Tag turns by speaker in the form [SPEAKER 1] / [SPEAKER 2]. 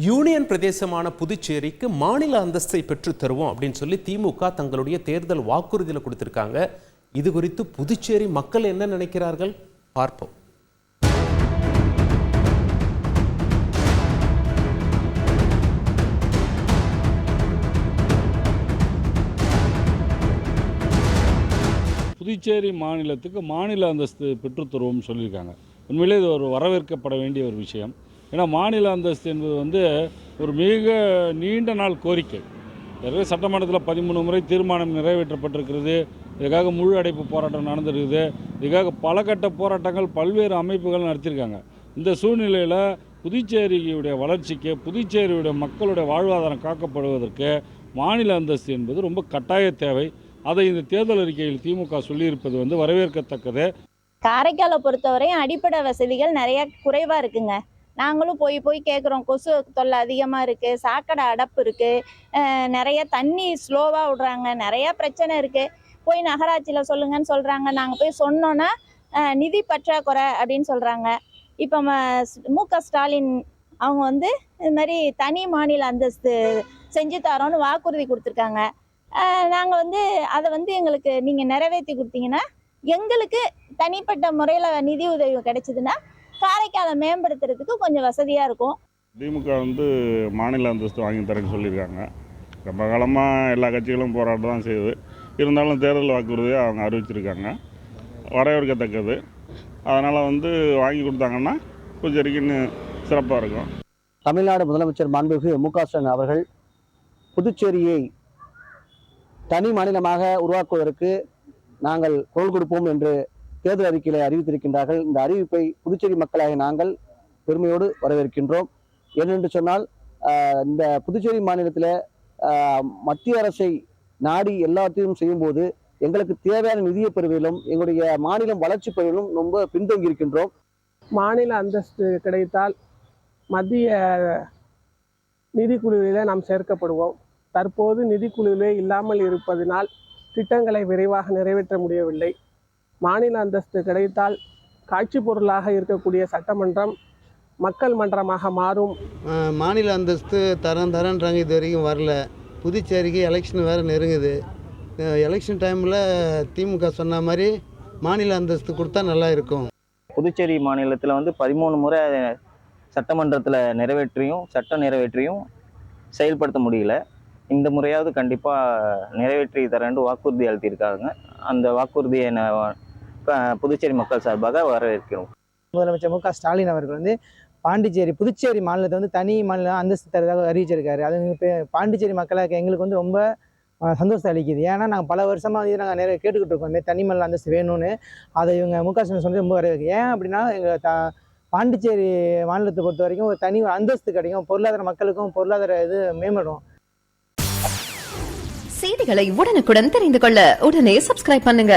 [SPEAKER 1] Union பிரதேசமான புதுச்சேரிக்கு மாநில அந்தஸ்தை பெற்று தருவோம் அப்படின்னு சொல்லி திமுக தங்களுடைய தேர்தல் வாக்குறுதியில் கொடுத்திருக்காங்க. இது குறித்து புதுச்சேரி மக்கள் என்ன நினைக்கிறார்கள் பார்ப்போம்.
[SPEAKER 2] புதுச்சேரி மாநிலத்துக்கு மாநில அந்தஸ்து பெற்றுத்தருவோம்னு சொல்லியிருக்காங்க. உண்மையிலே இது ஒரு வரவேற்கப்பட வேண்டிய ஒரு விஷயம். ஏன்னா மாநில அந்தஸ்து என்பது ஒரு மிக நீண்ட நாள் கோரிக்கை. ஏற்கனவே சட்டமன்றத்தில் 13 முறை தீர்மானம் நிறைவேற்றப்பட்டிருக்கிறது. இதுக்காக முழு அடைப்பு போராட்டம் நடந்திருக்குது. இதுக்காக பல கட்ட போராட்டங்கள் பல்வேறு அமைப்புகள் நடத்தியிருக்காங்க. இந்த சூழ்நிலையில் புதுச்சேரியுடைய வளர்ச்சிக்கு, புதுச்சேரியுடைய மக்களுடைய வாழ்வாதாரம் காக்கப்படுவதற்கு மாநில அந்தஸ்து என்பது ரொம்ப கட்டாய தேவை. அதை இந்த தேர்தல் அறிக்கையில் திமுக சொல்லியிருப்பது வரவேற்கத்தக்கது.
[SPEAKER 3] காரைக்காலை பொறுத்தவரையும் அடிப்படை வசதிகள் நிறைய குறைவாக இருக்குங்க. நாங்களும் போய் கேட்குறோம். கொசு தொல்லை அதிகமாக இருக்குது, சாக்கடை அடப்பு இருக்குது, நிறைய தண்ணி ஸ்லோவாக விடுறாங்க, நிறையா பிரச்சனை இருக்குது. போய் நகராட்சியில் சொல்லுங்கன்னு சொல்கிறாங்க. நாங்கள் போய் சொன்னோன்னா நிதி பற்றாக்குறை அப்படின்னு சொல்கிறாங்க. இப்போ மு.க. ஸ்டாலின் அவங்க இது மாதிரி தனி மாநில அந்தஸ்து செஞ்சு தரோன்னு வாக்குறுதி கொடுத்துருக்காங்க. நாங்கள் அதை எங்களுக்கு நீங்கள் நிறைவேற்றி கொடுத்தீங்கன்னா எங்களுக்கு தனிப்பட்ட முறையில் நிதி உதவி கிடைச்சிதுன்னா காரைக்காலை மேம்படுத்துறதுக்கு கொஞ்சம் வசதியாக இருக்கும்.
[SPEAKER 4] திமுக மாநில அந்தஸ்து வாங்கி தரேன்னு சொல்லியிருக்காங்க. ரொம்ப காலமாக எல்லா கட்சிகளும் போராட்டம் தான் செய்யுது. இருந்தாலும் தேர்தல் வாக்குறுதியை அவங்க அறிவிச்சிருக்காங்க, வரவேற்கத்தக்கது. அதனால் வாங்கி கொடுத்தாங்கன்னா புதுச்சேரிக்கு இன்னும் சிறப்பாக இருக்கும்.
[SPEAKER 5] தமிழ்நாடு முதலமைச்சர் மாண்புமிகு மு.க. ஸ்டாலின் அவர்கள் புதுச்சேரியை தனி மாநிலமாக உருவாக்குவதற்கு நாங்கள் குரல் கொடுப்போம் என்று தேர்தல் அறிக்கையில் அறிவித்திருக்கின்றார்கள். இந்த அறிவிப்பை புதுச்சேரி மக்களாக நாங்கள் பெருமையோடு வரவேற்கின்றோம். ஏனென்று சொன்னால் இந்த புதுச்சேரி மாநிலத்தில் மத்திய அரசை நாடி எல்லாத்தையும் செய்யும்போது எங்களுக்கு தேவையான நிதியை பெறுவதிலும் எங்களுடைய மாநிலம் வளர்ச்சி பெறுவதிலும் ரொம்ப பின்தங்கி இருக்கின்றோம்.
[SPEAKER 6] மாநில அந்தஸ்து கிடைத்தால் மத்திய நிதிக்குழுவிலே நாம் சேர்க்கப்படுவோம். தற்போது நிதிக்குழுவிலே இல்லாமல் இருப்பதனால் திட்டங்களை விரைவாக நிறைவேற்ற முடியவில்லை. மாநில அந்தஸ்து கிடைத்தால் காட்சி பொருளாக இருக்கக்கூடிய சட்டமன்றம் மக்கள் மன்றமாக மாறும்.
[SPEAKER 7] மாநில அந்தஸ்து தரன்றாங்க, இது வரைக்கும் வரல. புதுச்சேரிக்கு எலெக்ஷன் வேறு நெருங்குது. எலெக்ஷன் டைமில் திமுக சொன்ன மாதிரி மாநில அந்தஸ்து கொடுத்தா நல்லா இருக்கும்.
[SPEAKER 8] புதுச்சேரி மாநிலத்தில் 13 முறை சட்டமன்றத்தில் சட்டம் நிறைவேற்றியும் செயல்படுத்த முடியல. இந்த முறையாவது கண்டிப்பாக நிறைவேற்றி தரேன்னு வாக்குறுதி அளித்திருக்காங்க. அந்த வாக்குறுதியை புதுச்சேரி மக்கள் சார்பாக வரவேற்கிறோம்.
[SPEAKER 9] முதலமைச்சர் மு.க. ஸ்டாலின் அவர்கள் புதுச்சேரி மாநிலத்தை தனி மாநில அந்தஸ்து தரதாக அறிவிச்சிருக்காரு. அது பாண்டிச்சேரி மக்களுக்கு எங்களுக்கு ரொம்ப சந்தோஷத்தை அளிக்குது. ஏன்னா நாங்கள் பல வருஷமாக நாங்கள் நிறைய கேட்டுக்கிட்டு இருக்கோம், தனி மாநில அந்தஸ்து வேணும்னு. அதை இவங்க மு.க. ஸ்டாலின் சொல்லி ரொம்ப வரவேற்கும். ஏன் அப்படின்னா எங்கள் பாண்டிச்சேரி மாநிலத்தை பொறுத்த வரைக்கும் ஒரு தனி அந்தஸ்து கிடைக்கும், பொருளாதார மக்களுக்கும் பொருளாதார இது மேம்படும்.
[SPEAKER 10] செய்திகளை உடனுக்குடன் தெரிந்து கொள்ள உடனே சப்ஸ்கிரைப் பண்ணுங்க.